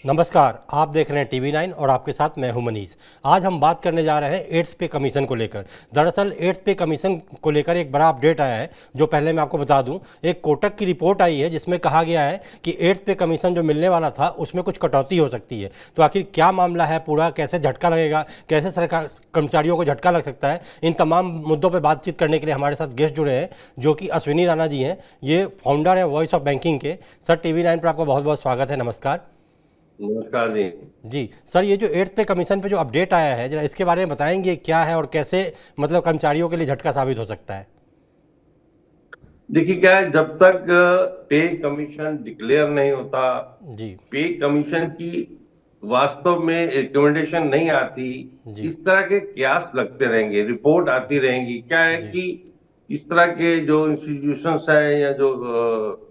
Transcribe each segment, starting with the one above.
नमस्कार, आप देख रहे हैं टीवी 9 और आपके साथ मैं हूं मनीष। आज हम बात करने जा रहे हैं एड्स पे कमीशन को लेकर। दरअसल एड्स पे कमीशन को लेकर एक बड़ा अपडेट आया है, जो पहले मैं आपको बता दूं। एक कोटक की रिपोर्ट आई है जिसमें कहा गया है कि एड्स पे कमीशन जो मिलने वाला था उसमें कुछ कटौती हो सकती है। तो आखिर क्या मामला है पूरा, कैसे झटका लगेगा, कैसे सरकार कर्मचारियों को झटका लग सकता है, इन तमाम मुद्दों पर बातचीत करने के लिए हमारे साथ गेस्ट जुड़े हैं, जो कि अश्विनी राणा जी हैं। ये फाउंडर हैं वॉइस ऑफ बैंकिंग के। सर, टीवी 9 पर आपका बहुत बहुत स्वागत है। नमस्कार नमस्कार जी। जी। सर, ये जो एड्स पे कमीशन पे जो अपडेट आया है, जरा इसके बारे में बताएंगे क्या है और कैसे मतलब कर्मचारियों के लिए झटका साबित हो सकता है। देखिए क्या है, जब तक पे कमीशन डिक्लेयर नहीं होता, जी पे कमीशन की वास्तव में रिकमेंडेशन नहीं आती, जी इस तरह के कयास लगते रहेंगे, रिपोर्ट आती रहेंगी। क्या है जी कि इस तरह के जो इंस्टीट्यूशंस हैं या जो जी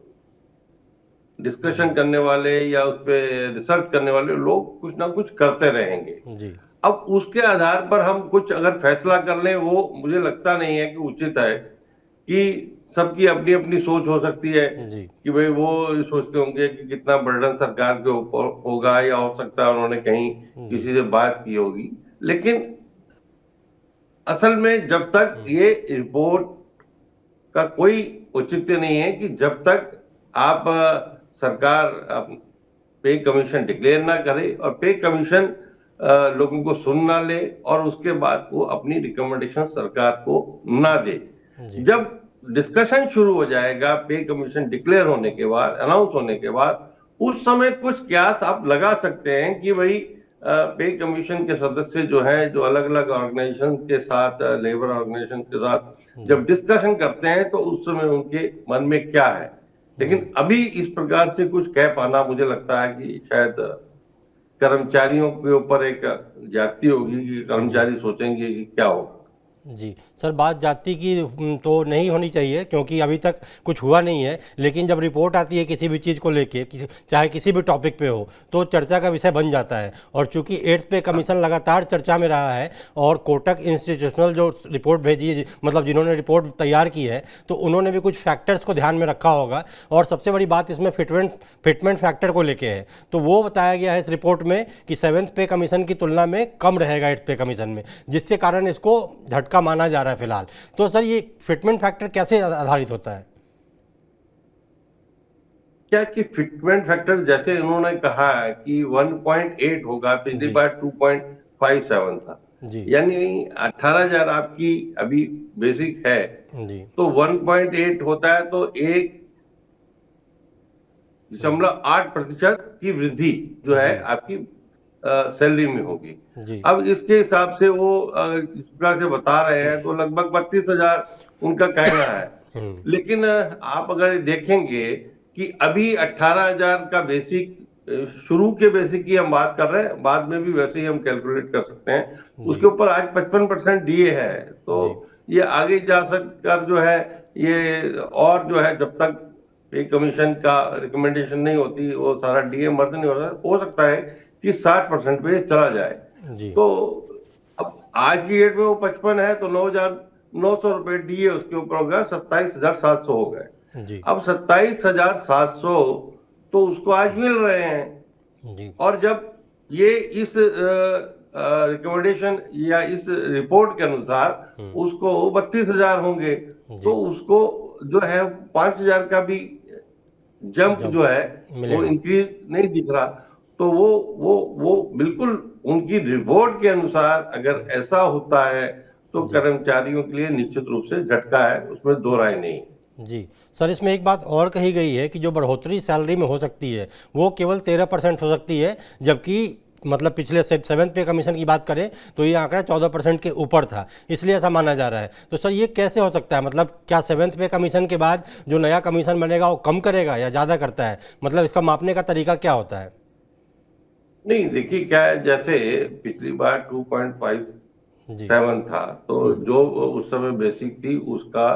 डिस्कशन करने वाले या उस पर रिसर्च करने वाले लोग कुछ ना कुछ करते रहेंगे। जी अब उसके आधार पर हम कुछ अगर फैसला कर लें, वो मुझे लगता नहीं है कि उचित है। कि सबकी अपनी अपनी सोच हो सकती है जी कि भाई वो सोचते होंगे कि कितना बर्डन सरकार के ऊपर होगा, या हो सकता है उन्होंने कहीं जी किसी से बात की होगी। लेकिन असल में जब तक हम्म, ये रिपोर्ट का कोई औचित्य नहीं है, कि जब तक आप सरकार पे कमीशन डिक्लेयर ना करे और पे कमीशन लोगों को सुन ना ले, और उसके बाद वो अपनी रिकमेंडेशन सरकार को ना दे। जी जब डिस्कशन शुरू हो जाएगा पे कमीशन डिक्लेयर होने के बाद, अनाउंस होने के बाद, उस समय कुछ क्यास आप लगा सकते हैं कि भाई पे कमीशन के सदस्य जो हैं, जो अलग अलग ऑर्गेनाइजेशन के साथ, लेबर ऑर्गेनाइजेशन के साथ जी जब डिस्कशन करते हैं, तो उस समय उनके मन में क्या है। जी लेकिन अभी इस प्रकार से कुछ कह पाना, मुझे लगता है कि शायद कर्मचारियों के ऊपर एक ज्यादती होगी, कि जी कर्मचारी सोचेंगे कि क्या होगा। जी। सर, बात जाति की तो नहीं होनी चाहिए क्योंकि अभी तक कुछ हुआ नहीं है, लेकिन जब रिपोर्ट आती है किसी भी चीज़ को लेके, चाहे किसी भी टॉपिक पे हो, तो चर्चा का विषय बन जाता है। और चूंकि एड्स पे कमीशन लगातार चर्चा में रहा है और कोटक इंस्टीट्यूशनल जो रिपोर्ट भेजी है, मतलब जिन्होंने रिपोर्ट तैयार की है, तो उन्होंने भी कुछ फैक्टर्स को ध्यान में रखा होगा। और सबसे बड़ी बात इसमें फिटमेंट फैक्टर को लेके है। तो वो बताया गया है इस रिपोर्ट में कि सेवेंथ पे कमीशन की तुलना में कम रहेगा एट्थ पे कमीशन में, जिसके कारण इसको झटका माना जा रहा है फिलहाल। तो सर, ये फिटमेंट फैक्टर कैसे आधारित होता है? क्या कि फिटमेंट फैक्टर जैसे इन्होंने कहा है कि 1.8 होगा, पिछली जी बार 2.57 था। जी यानी 18,000 आपकी अभी बेसिक है, जी तो 1.8 होता है, तो 1.8% की वृद्धि जो है जी आपकी सैलरी में होगी। जी अब इसके हिसाब से वो इस प्रकार से बता रहे हैं, तो लगभग 32,000 उनका कहना है। हम्म, लेकिन आप अगर देखेंगे कि अभी 18,000 का बेसिक, शुरू के बेसिक की हम बात कर रहे हैं, बाद में भी वैसे ही हम कैलकुलेट कर सकते हैं। जी उसके ऊपर आज 55% डीए है, तो जी ये आगे जा सककर जो है, ये और जो है, जब तक पे कमीशन का रिकमेंडेशन नहीं होती, वो सारा डीए मर्ज नहीं होता, हो सकता है कि 60% पे चला जाए। जी तो अब आज की डेट में वो 55 है, तो 9,900 रुपये डीए उसके ऊपर हो गया, 27,700 हो गए। जी अब 27,700 तो उसको आज मिल रहे हैं। जी और जब ये इस रिकमेंडेशन या इस रिपोर्ट के अनुसार हम्म, उसको 32,000 होंगे, तो जी उसको जो है 5,000 का भी जंप जंप जो है, वो मिलेगा। इंक्रीज नहीं दिख रहा। तो वो बिल्कुल उनकी रिपोर्ट के अनुसार अगर ऐसा होता है, तो जी कर्मचारियों के लिए निश्चित रूप से झटका है, उसमें दो राय नहीं। जी। सर, इसमें एक बात और कही गई है कि जो बढ़ोतरी सैलरी में हो सकती है वो केवल 13% हो सकती है, जबकि मतलब पिछले सेवन्थ पे कमीशन की बात करें तो ये आंकड़ा 14% के ऊपर था, इसलिए ऐसा माना जा रहा है। तो सर, ये कैसे हो सकता है? मतलब क्या सेवन्थ पे कमीशन के बाद जो नया कमीशन बनेगा वो कम करेगा या ज़्यादा करता है? मतलब इसका मापने का तरीका क्या होता है? नहीं, देखिए क्या है, जैसे पिछली बार 2.57 जी था, तो जो उस समय बेसिक थी उसका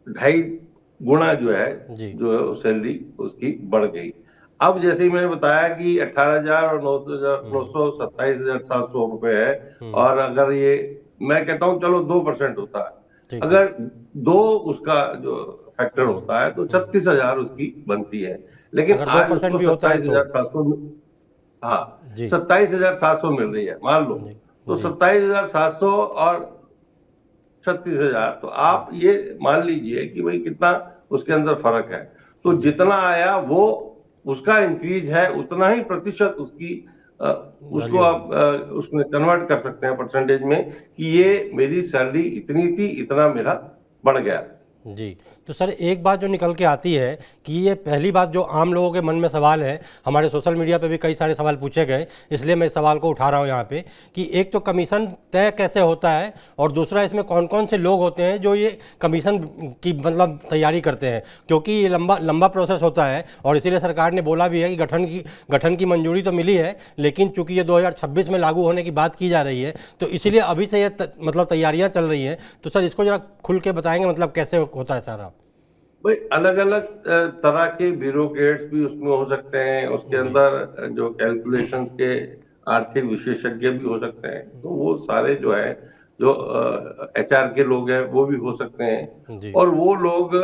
2.5 गुना जो है, जी जो सैलरी उसकी बढ़ गई। अब जैसे ही मैंने बताया कि 18,000 और 9,927,700 रुपये है। हम्म, और अगर ये, मैं कहता हूँ चलो 2% होता है, ठीक ठीक। अगर दो उसका जो फैक्टर हम्म होता है, तो हम्म 36,000 उसकी बनती है। लेकिन अगर आज 2% उसको भी होता है तो। 27,700, हाँ, जी 27,700 मिल रही है, मान लो। जी तो जी 27,700 और 36,000, तो आप ये मान लीजिए कि भाई कितना उसके अंदर फर्क है। तो जी जितना आया वो उसका इंक्रीज है, उतना ही प्रतिशत उसकी उसको वैल्यू आप होगी। उसमें कन्वर्ट कर सकते हैं परसेंटेज में, कि ये मेरी सैलरी इतनी थी, इतना मेरा बढ़ गया। जी। तो सर एक बात जो निकल के आती है कि ये पहली बात जो आम लोगों के मन में सवाल है, हमारे सोशल मीडिया पे भी कई सारे सवाल पूछे गए, इसलिए मैं इस सवाल को उठा रहा हूँ यहाँ पे, कि एक तो कमीशन तय कैसे होता है, और दूसरा इसमें कौन कौन से लोग होते हैं जो ये कमीशन की मतलब तैयारी करते हैं, क्योंकि ये लंबा लंबा प्रोसेस होता है। और इसीलिए सरकार ने बोला भी है कि गठन की मंजूरी तो मिली है, लेकिन चूंकि ये 2026 में लागू होने की बात की जा रही है, तो इसीलिए अभी से ये मतलब तैयारियां चल रही हैं। तो सर इसको जरा खुल के बताएंगे, मतलब कैसे होता है सारा। भाई अलग अलग तरह के ब्यूरोक्रेट्स भी उसमें हो सकते हैं, उसके जी अंदर जो कैलकुलेशंस के आर्थिक विशेषज्ञ भी हो सकते हैं, तो वो सारे जो है, जो एचआर के लोग हैं वो भी हो सकते हैं। जी और वो लोग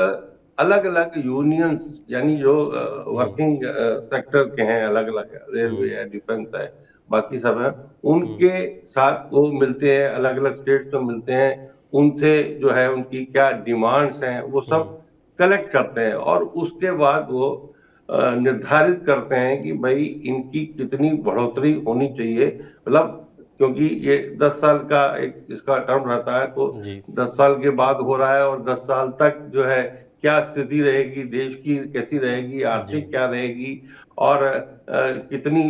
अलग अलग यूनियंस, यानी जो हम्म वर्किंग सेक्टर के हैं, अलग अलग रेलवे हम्म है, डिफेंस है, बाकी सब है, हम्म उनके साथ वो मिलते हैं, अलग अलग स्टेट्स में मिलते हैं, उनसे जो है उनकी क्या डिमांड्स हैं वो हम्म सब कलेक्ट करते हैं, और उसके बाद वो निर्धारित करते हैं कि भाई इनकी कितनी बढ़ोतरी होनी चाहिए, मतलब क्योंकि ये 10 साल का एक इसका टर्म रहता है, तो जी 10 साल के बाद हो रहा है, और 10 साल तक जो है क्या स्थिति रहेगी, देश की कैसी रहेगी, जी आर्थिक क्या रहेगी, और कितनी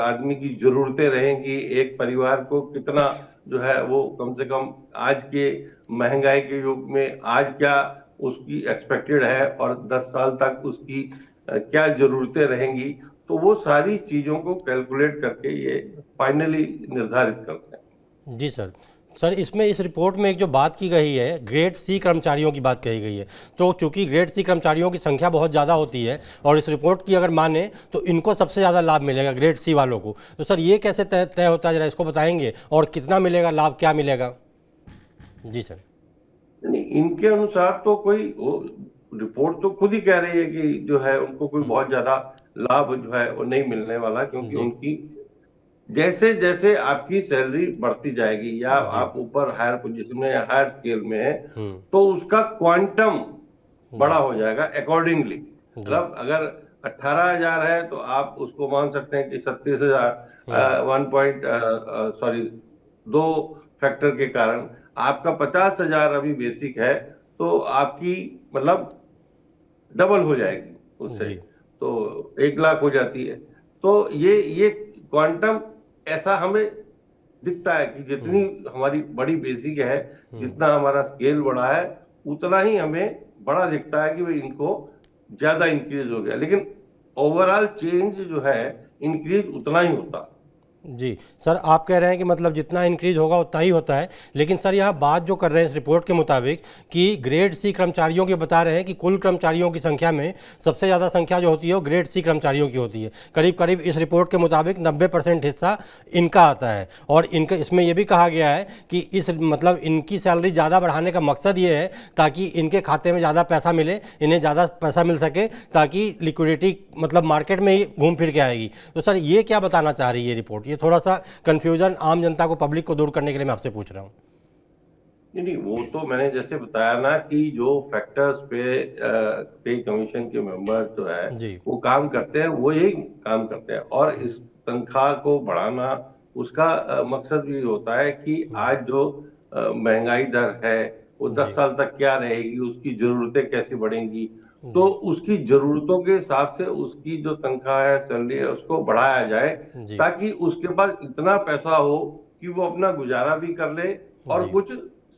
आदमी की जरूरतें रहेंगी, एक परिवार को कितना जो है वो कम से कम आज के महंगाई के युग में आज क्या उसकी एक्सपेक्टेड है, और 10 साल तक उसकी क्या जरूरतें रहेंगी, तो वो सारी चीजों को कैलकुलेट करके ये फाइनली निर्धारित करते हैं। जी सर। सर इसमें इस रिपोर्ट में एक जो बात की गई है, ग्रेड सी कर्मचारियों की बात कही गई है। तो चूंकि ग्रेड सी कर्मचारियों की संख्या बहुत ज़्यादा होती है, और इस रिपोर्ट की अगर माने तो इनको सबसे ज़्यादा लाभ मिलेगा ग्रेड सी वालों को। तो सर ये कैसे तय तय होता है, जरा इसको बताएंगे, और कितना मिलेगा लाभ, क्या मिलेगा। जी सर। नहीं, इनके अनुसार तो कोई वो रिपोर्ट तो खुद ही कह रही है कि जो है उनको कोई बहुत ज्यादा लाभ जो है वो नहीं मिलने वाला, क्योंकि जी उनकी जैसे जैसे आपकी सैलरी बढ़ती जाएगी, या जी आप ऊपर हायर पोजीशन में या हायर स्केल में है, हम्म तो उसका क्वांटम बड़ा जी हो जाएगा अकॉर्डिंगली। जी मतलब अगर 18,000 है तो आप उसको मान सकते हैं कि 36,000, हम्म 1 पॉइंट सॉरी 2 फैक्टर के कारण आपका 50,000 अभी बेसिक है, तो आपकी मतलब डबल हो जाएगी उससे, जी तो 1 लाख हो जाती है। तो ये क्वांटम ऐसा हमें दिखता है कि जितनी हम्म हमारी बड़ी बेसिक है, हम्म जितना हमारा स्केल बड़ा है, उतना ही हमें बड़ा दिखता है कि भाई इनको ज्यादा इंक्रीज हो गया, लेकिन ओवरऑल चेंज जो है इंक्रीज उतना ही होता। जी सर, आप कह रहे हैं कि मतलब जितना इंक्रीज होगा उतना ही होता है, लेकिन सर यहाँ बात जो कर रहे हैं इस रिपोर्ट के मुताबिक कि ग्रेड सी कर्मचारियों के बता रहे हैं कि कुल कर्मचारियों की संख्या में सबसे ज़्यादा संख्या जो होती है वो ग्रेड सी कर्मचारियों की होती है। करीब करीब इस रिपोर्ट के मुताबिक 90% हिस्सा इनका आता है। और इनका इसमें यह भी कहा गया है कि इस मतलब इनकी सैलरी ज़्यादा बढ़ाने का मकसद ये है ताकि इनके खाते में ज़्यादा पैसा मिले, इन्हें ज़्यादा पैसा मिल सके, ताकि लिक्विडिटी मतलब मार्केट में ही घूम फिर के आएगी। तो सर ये क्या बताना चाह रही है रिपोर्ट, ये थोड़ा सा कंफ्यूजन आम जनता को, पब्लिक को दूर करने के लिए मैं आपसे पूछ रहा हूँ। नहीं नहीं, वो तो मैंने जैसे बताया ना कि जो फैक्टर्स पे कमीशन के मेंबर जो है जी वो काम करते हैं, वो यही काम करते हैं, और इस तनख्वाह को बढ़ाना उसका मकसद भी होता है कि आज जो महंगाई दर है वो दस जी साल तक क्या रहेगी, उसकी जरूरतें कैसे बढ़ेंगी, तो जी उसकी जरूरतों के हिसाब से उसकी जो तनख्वाह है, सैलरी है, उसको बढ़ाया जाए, जी ताकि उसके पास इतना पैसा हो कि वो अपना गुजारा भी कर ले और जी कुछ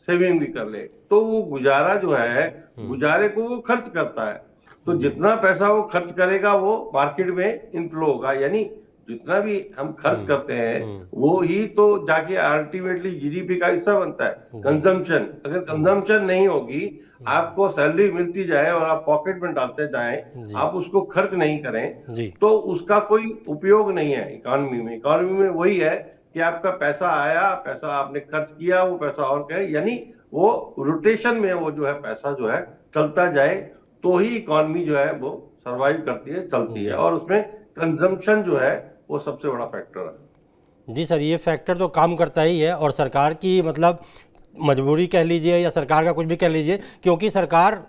सेविंग भी कर ले। तो वो गुजारा जो है, गुजारे को वो खर्च करता है, तो जी जितना पैसा वो खर्च करेगा वो मार्केट में इनफ्लो होगा, यानी जितना भी हम खर्च करते हैं वो ही तो जाके अल्टीमेटली जीडीपी का हिस्सा बनता है। जी कंजम्पशन, अगर कंजम्पशन नहीं होगी, आपको सैलरी मिलती जाए और आप पॉकेट में डालते जाएं, जी आप उसको खर्च नहीं करें, जी तो उसका कोई उपयोग नहीं है इकोनॉमी में। इकोनॉमी में वही है कि आपका पैसा आया, पैसा आपने खर्च किया, वो पैसा और कहे, यानी वो रोटेशन में वो जो है पैसा जो है चलता जाए, तो ही इकोनॉमी जो है वो सरवाइव करती है, चलती जी है, और उसमें कंजम्पशन जो है वो सबसे बड़ा फैक्टर है। जी सर, ये फैक्टर तो काम करता ही है, और सरकार की मतलब मजबूरी कह लीजिए या सरकार का कुछ भी कह लीजिए, क्योंकि सरकार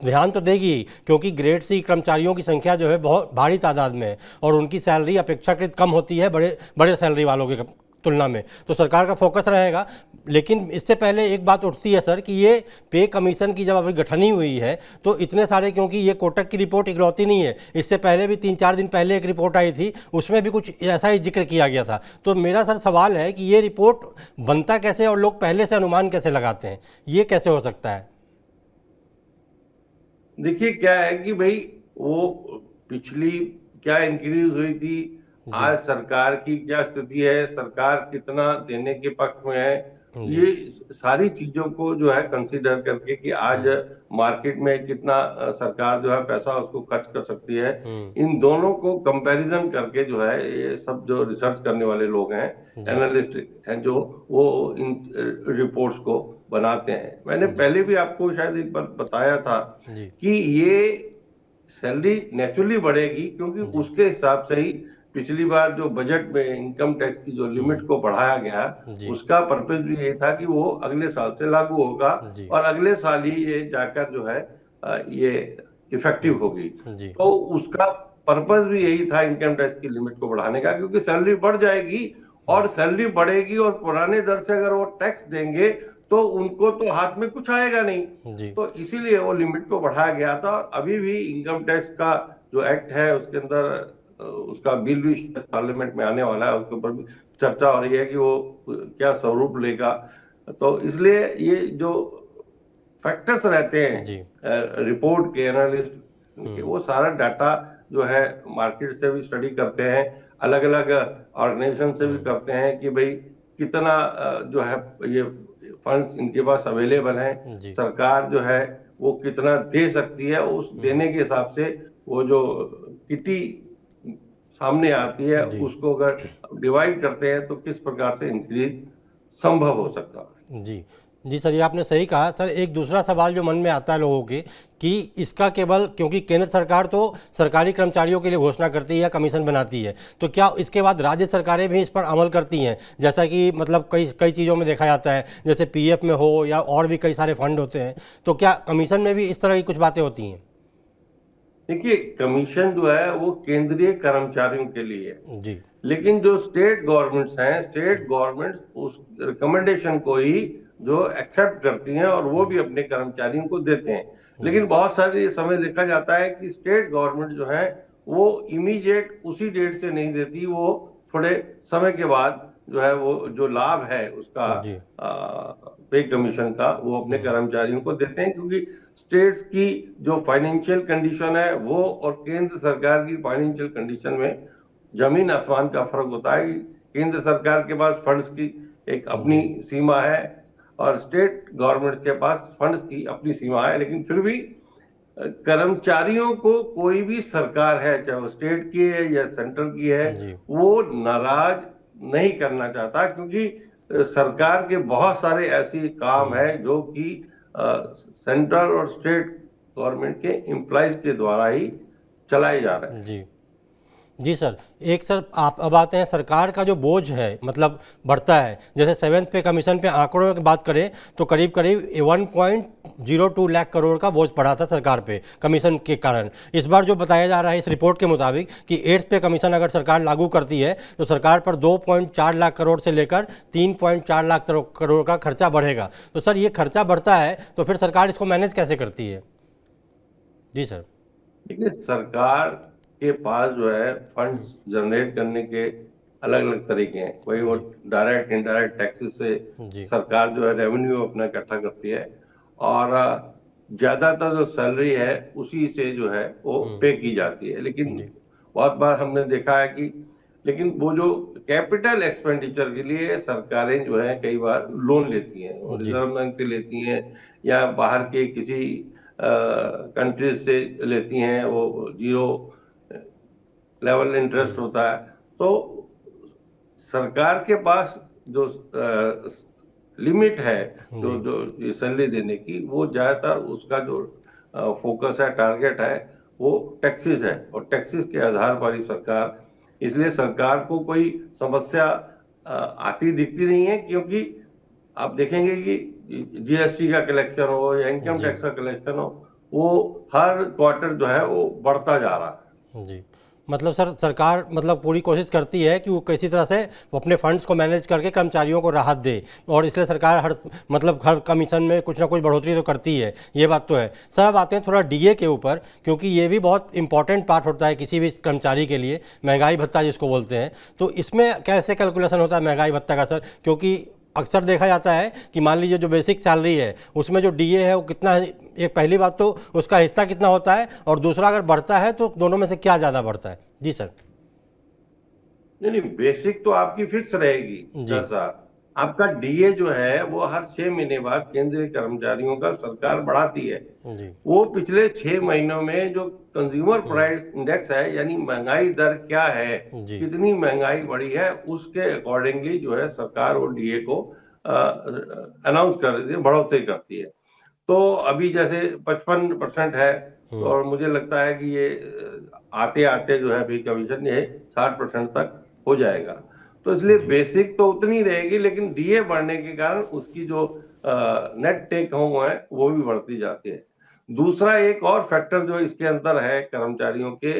ध्यान तो देगी ही, क्योंकि ग्रेड सी कर्मचारियों की संख्या जो है बहुत भारी तादाद में है, और उनकी सैलरी अपेक्षाकृत कम होती है बड़े बड़े सैलरी वालों की तुलना में, तो सरकार का फोकस रहेगा। लेकिन इससे पहले एक बात उठती है सर कि ये पे कमीशन की जब अभी गठनी हुई है तो इतने सारे, क्योंकि ये कोटक की रिपोर्ट इकलौती नहीं है, इससे पहले भी 3-4 दिन पहले एक रिपोर्ट आई थी, उसमें भी कुछ ऐसा ही जिक्र किया गया था। तो मेरा सर सवाल है कि ये रिपोर्ट बनता कैसे और लोग पहले से अनुमान कैसे लगाते हैं, ये कैसे हो सकता है? देखिए क्या है कि भाई वो पिछली क्या इंक्रीज हुई थी, जी आज सरकार की क्या स्थिति है, सरकार कितना देने के पक्ष में है, जी ये सारी चीजों को जो है कंसीडर करके कि आज मार्केट में कितना सरकार जो है पैसा उसको खर्च कर सकती है, इन दोनों को कंपैरिजन करके जो है ये सब जो रिसर्च करने वाले लोग हैं, जी एनालिस्ट हैं, जो वो इन रिपोर्ट्स को बनाते हैं। मैंने पहले भी आपको शायद एक बार बताया था जी कि ये सैलरी नेचुरली बढ़ेगी, क्योंकि जी उसके हिसाब से ही पिछली बार जो बजट में इनकम टैक्स की जो लिमिट को बढ़ाया गया, जी उसका पर्पज भी ये था कि वो अगले साल से लागू होगा, जी और अगले साल ही ये जाकर जो है ये इफेक्टिव होगी। जी तो उसका पर्पज भी यही था इनकम टैक्स की लिमिट को बढ़ाने का, क्योंकि सैलरी बढ़ जाएगी, और सैलरी बढ़ेगी और पुराने दर से अगर वो टैक्स देंगे तो उनको तो हाथ में कुछ आएगा नहीं। जी तो इसीलिए वो लिमिट को बढ़ाया गया था, और अभी भी इनकम टैक्स का जो एक्ट है उसके अंदर उसका बिल भी पार्लियामेंट में आने वाला है, उसके ऊपर भी चर्चा हो रही है कि वो क्या स्वरूप लेगा। तो इसलिए ये जो फैक्टर्स रहते जी हैं रिपोर्ट के, एनालिस्ट के, वो सारा डाटा जो है मार्केट से भी स्टडी करते हैं, अलग अलग ऑर्गेनाइजेशन से भी करते हैं कि भाई कितना जो है ये फंड्स इनके पास अवेलेबल हैं, जी सरकार जो है वो कितना दे सकती है, उस देने के हिसाब से वो जो किटी सामने आती है जी उसको अगर डिवाइड करते हैं तो किस प्रकार से इंक्रीज संभव हो सकता है। जी जी सर, ये आपने सही कहा सर। एक दूसरा सवाल जो मन में आता है लोगों के कि इसका केवल, क्योंकि केंद्र सरकार तो सरकारी कर्मचारियों के लिए घोषणा करती है या कमीशन बनाती है, तो क्या इसके बाद राज्य सरकारें भी इस पर अमल करती हैं? जैसा कि मतलब कई कई चीज़ों में देखा जाता है, जैसे पीएफ में हो या और भी कई सारे फंड होते हैं, तो क्या कमीशन में भी इस तरह की कुछ बातें होती हैं? देखिए कमीशन जो है वो केंद्रीय कर्मचारियों के लिए है, जी लेकिन जो स्टेट गवर्नमेंट्स हैं, स्टेट गवर्नमेंट्स उस रिकमेंडेशन को ही जो एक्सेप्ट करती हैं और वो भी अपने कर्मचारियों को देते हैं। लेकिन बहुत सारे समय देखा जाता है कि स्टेट गवर्नमेंट जो है वो इमीडिएट उसी डेट से नहीं देती, वो थोड़े समय के बाद जो है वो जो लाभ है उसका जी पे कमीशन का वो अपने कर्मचारियों को देते हैं, क्योंकि स्टेट्स की जो फाइनेंशियल कंडीशन है वो और केंद्र सरकार की फाइनेंशियल कंडीशन में जमीन आसमान का फर्क होता है। कि केंद्र सरकार के पास फंड्स की एक अपनी सीमा है और स्टेट गवर्नमेंट के पास फंड्स की अपनी सीमा है, लेकिन फिर भी कर्मचारियों को कोई भी सरकार है, चाहे वो स्टेट की है या सेंट्रल की है, जी वो नाराज नहीं करना चाहता, क्योंकि सरकार के बहुत सारे ऐसे काम है जो कि सेंट्रल और स्टेट गवर्नमेंट के एम्प्लॉइज के द्वारा ही चलाए जा रहे हैं। जी जी सर, एक सर आप अब आते हैं सरकार का जो बोझ है मतलब बढ़ता है। जैसे 7th पे कमीशन पे आंकड़ों की बात करें तो करीब करीब 1.02 लाख करोड़ का बोझ पड़ा था सरकार पे कमीशन के कारण। इस बार जो बताया जा रहा है इस रिपोर्ट के मुताबिक कि 8th पे कमीशन अगर सरकार लागू करती है तो सरकार पर 2.4 लाख करोड़ से लेकर 3.4 लाख करोड़ का खर्चा बढ़ेगा। तो सर ये खर्चा बढ़ता है तो फिर सरकार इसको मैनेज कैसे करती है? जी सर। देखिए सरकार के पास जो है फंड्स जनरेट करने के अलग अलग तरीके हैं, वही वो डायरेक्ट इनडायरेक्ट टैक्सेस से जी सरकार जो है रेवेन्यू अपना इकट्ठा करती है, और ज्यादातर जो सैलरी है उसी से जो है वो पे की जाती है। लेकिन जी बहुत बार हमने देखा है कि लेकिन वो जो कैपिटल एक्सपेंडिचर के लिए सरकारें जो है कई बार लोन लेती हैं, वो जी रिजर्व बैंक से लेती हैं या बाहर के किसी कंट्रीज से लेती हैं, वो जीरो लेवल इंटरेस्ट होता है। तो सरकार के पास जो लिमिट है जो जी जो सैलरी देने की, वो ज्यादातर उसका जो फोकस है, टारगेट है, वो टैक्सेस है, और टैक्सेस के आधार पर ही सरकार, इसलिए सरकार को कोई समस्या आती दिखती नहीं है, क्योंकि आप देखेंगे कि जीएसटी का कलेक्शन हो या इनकम जी टैक्स का कलेक्शन हो, वो हर क्वार्टर जो है वो बढ़ता जा रहा है। जी। मतलब सर, सरकार मतलब पूरी कोशिश करती है कि वो किसी तरह से वो अपने फंड्स को मैनेज करके कर्मचारियों को राहत दे, और इसलिए सरकार हर कमीशन में कुछ ना कुछ बढ़ोतरी तो करती है, ये बात तो है। सर अब आते हैं थोड़ा डीए के ऊपर, क्योंकि ये भी बहुत इंपॉर्टेंट पार्ट होता है किसी भी कर्मचारी के लिए, महंगाई भत्ता जिसको बोलते हैं। तो इसमें कैसे कैलकुलेशन होता है महंगाई भत्ता का सर? क्योंकि अक्सर देखा जाता है कि मान लीजिए जो बेसिक सैलरी है उसमें जो डीए है वो कितना है, एक पहली बात तो उसका हिस्सा कितना होता है, और दूसरा अगर बढ़ता है तो दोनों में से क्या ज़्यादा बढ़ता है? जी सर। नहीं नहीं, बेसिक तो आपकी फिक्स रहेगी जी सर। आपका डीए जो है वो हर 6 महीने बाद केंद्रीय कर्मचारियों का सरकार बढ़ाती है। जी वो पिछले 6 महीनों में जो कंज्यूमर प्राइस इंडेक्स है, यानी महंगाई दर क्या है, जी कितनी महंगाई बढ़ी है, उसके अकॉर्डिंगली जो है सरकार वो डीए को अनाउंस कर देती है, बढ़ोतरी करती है। तो अभी जैसे 55% है, तो और मुझे लगता है कि ये आते आते जो है भी कमीशन ये 60% तक हो जाएगा। तो इसलिए जी बेसिक तो उतनी रहेगी, लेकिन डीए बढ़ने के कारण उसकी जो नेट टेक होम है वो भी बढ़ती जाती है। दूसरा एक और फैक्टर जो इसके अंदर है कर्मचारियों के,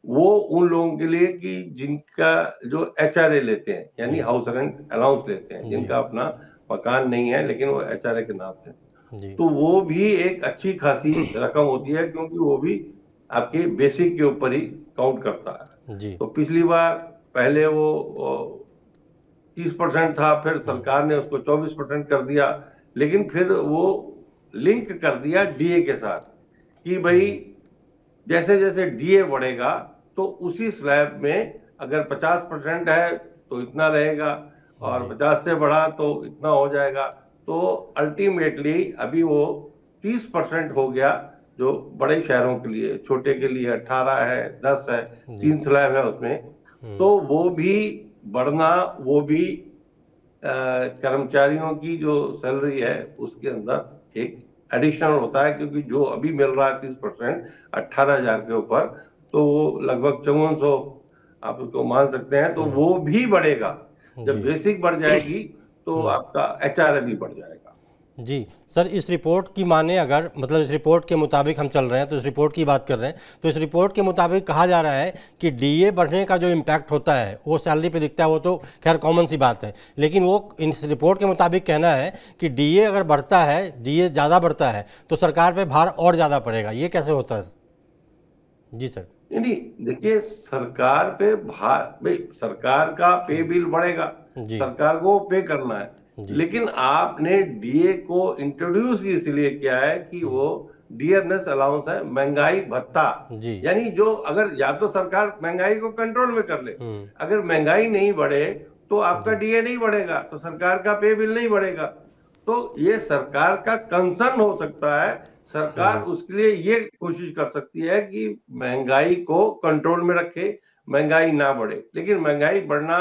वो उन लोगों के लिए कि जिनका जो एचआरए लेते हैं, यानी जी हाउस रेंट अलाउंस लेते हैं, जी जिनका अपना मकान नहीं है लेकिन वो एचआरए के नाम से, जी तो वो भी एक अच्छी खासी रकम होती है, क्योंकि वो भी आपके बेसिक के ऊपर ही काउंट करता है। जी तो पिछली बार पहले वो 30% था, फिर सरकार ने उसको 24% कर दिया, लेकिन फिर वो लिंक कर दिया डीए के साथ कि भाई जैसे जैसे डीए बढ़ेगा तो उसी स्लैब में अगर 50% है तो इतना रहेगा, और जी 50 से बढ़ा तो इतना हो जाएगा। तो अल्टीमेटली अभी वो 30% हो गया, जो बड़े शहरों के लिए, छोटे के लिए 18 है, 10 है, जी 3 स्लैब है उसमें। तो वो भी बढ़ना, वो भी कर्मचारियों की जो सैलरी है उसके अंदर एक एडिशनल होता है, क्योंकि जो अभी मिल रहा है 30%, 18,000 के ऊपर, तो वो लगभग 5400 आप उसको मान सकते हैं, तो वो भी बढ़ेगा। जब जी बेसिक बढ़ जाएगी तो आपका एचआरए भी बढ़ जाएगा। जी सर, इस रिपोर्ट की माने अगर, मतलब इस रिपोर्ट के मुताबिक हम चल रहे हैं, तो इस रिपोर्ट की बात कर रहे हैं, तो इस रिपोर्ट के मुताबिक कहा जा रहा है कि डीए बढ़ने का जो इम्पैक्ट होता है वो सैलरी पे दिखता है, वो तो खैर कॉमन सी बात है, लेकिन वो इस रिपोर्ट के मुताबिक कहना है कि डीए अगर बढ़ता है, डीए ज़्यादा बढ़ता है तो सरकार पे भार और ज़्यादा पड़ेगा। ये कैसे होता है? जी सर। नहीं, देखिए सरकार पे भार, भाई सरकार का पे बिल बढ़ेगा, जी सरकार को पे करना है, जी लेकिन आपने डीए को इंट्रोड्यूस इसलिए किया है कि वो डियरनेस अलाउंस है, महंगाई भत्ता। जी यानी जो अगर या तो सरकार महंगाई को कंट्रोल में कर ले, अगर महंगाई नहीं बढ़े तो आपका जी डीए नहीं बढ़ेगा, तो सरकार का पे बिल नहीं बढ़ेगा। तो ये सरकार का कंसर्न हो सकता है, सरकार उसके लिए ये कोशिश कर सकती है कि महंगाई को कंट्रोल में रखे, महंगाई ना बढ़े। लेकिन महंगाई बढ़ना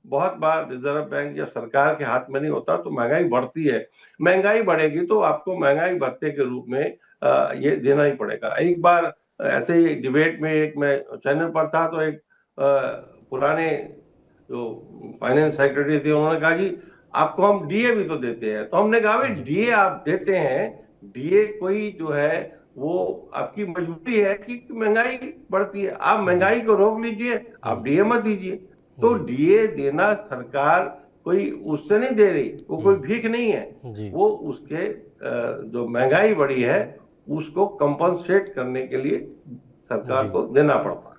बहुत बार रिजर्व बैंक या सरकार के हाथ में नहीं होता, तो महंगाई बढ़ती है। महंगाई बढ़ेगी तो आपको महंगाई भत्ते के रूप में ये देना ही पड़ेगा। एक बार ऐसे ही डिबेट में एक मैं चैनल पर था, तो एक पुराने जो फाइनेंस सेक्रेटरी थे उन्होंने कहा कि आपको हम डीए भी तो देते हैं। तो हमने कहा भाई डीए आप देते हैं, डीए कोई जो है वो आपकी मजबूरी है कि महंगाई बढ़ती है, आप महंगाई को रोक लीजिए, आप डीए मत दीजिए। तो डीए देना सरकार कोई उससे नहीं दे रही, वो कोई भीख नहीं है, जी वो उसके जो महंगाई बढ़ी है उसको कंपनसेट करने के लिए सरकार जी को देना पड़ता है।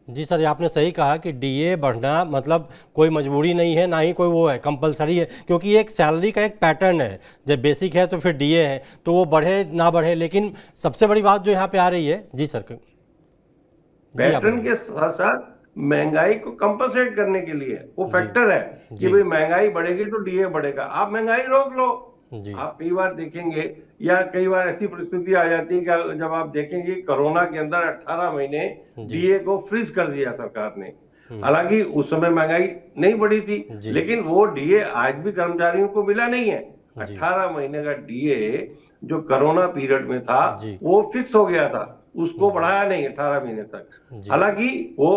जी सर, ये आपने सही कहा कि डीए बढ़ना मतलब कोई मजबूरी नहीं है, ना ही कोई वो है कंपलसरी है, क्योंकि ये एक सैलरी का एक पैटर्न है। जब बेसिक है तो फिर डीए है, तो वो बढ़े ना बढ़े। लेकिन सबसे बड़ी बात जो यहाँ पे आ रही है, जी सर, जी आप पैटर्न बोलिए। के साथ साथ महंगाई को कंपनसेट करने के लिए वो जी फैक्टर है कि जी भाई महंगाई बढ़ेगी तो डीए बढ़ेगा, आप महंगाई रोक लो। जी आप कई बार देखेंगे, या कई बार ऐसी परिस्थिति आ जाती है कि जब आप देखेंगे कोरोना के अंदर 18 महीने जी डीए को फ्रीज कर दिया सरकार ने। हालांकि उस समय महंगाई नहीं बढ़ी थी, जी लेकिन वो डीए आज भी कर्मचारियों को मिला नहीं है। जी 18 महीने का डीए जो कोरोना पीरियड में था जी वो फिक्स हो गया था। उसको बढ़ाया नहीं 18 महीने तक। जी। हालांकि वो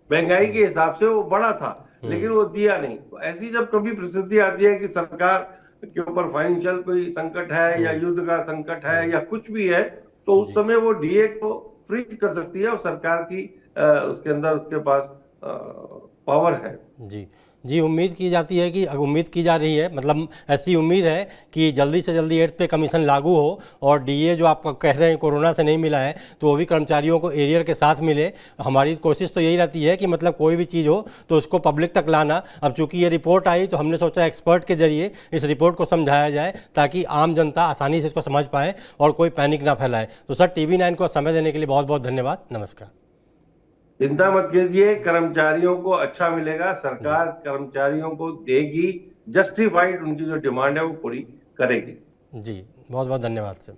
महंगाई के हिसाब से वो बड़ा था, लेकिन वो दिया नहीं। तो ऐसी जब कभी परिस्थिति आती है कि सरकार के ऊपर फाइनेंशियल कोई संकट है या युद्ध का संकट है या कुछ भी है, तो उस जी। समय वो डीए को फ्रीज कर सकती है और सरकार की उसके अंदर उसके पास पावर है। जी। जी, उम्मीद की जाती है कि उम्मीद की जा रही है, मतलब ऐसी उम्मीद है कि जल्दी से जल्दी 8th पे कमीशन लागू हो और डीए जो आप कह रहे हैं कोरोना से नहीं मिला है तो वो भी कर्मचारियों को एरियर के साथ मिले। हमारी कोशिश तो यही रहती है कि मतलब कोई भी चीज़ हो तो उसको पब्लिक तक लाना। अब चूंकि ये रिपोर्ट आई तो हमने सोचा एक्सपर्ट के जरिए इस रिपोर्ट को समझाया जाए ताकि आम जनता आसानी से इसको समझ पाए और कोई पैनिक ना फैलाए। तो सर, TV9 को समय देने के लिए बहुत बहुत धन्यवाद। नमस्कार। चिंता मत कीजिए, कर्मचारियों को अच्छा मिलेगा, सरकार कर्मचारियों को देगी, जस्टिफाइड उनकी जो डिमांड है वो पूरी करेगी। जी, बहुत बहुत धन्यवाद सर।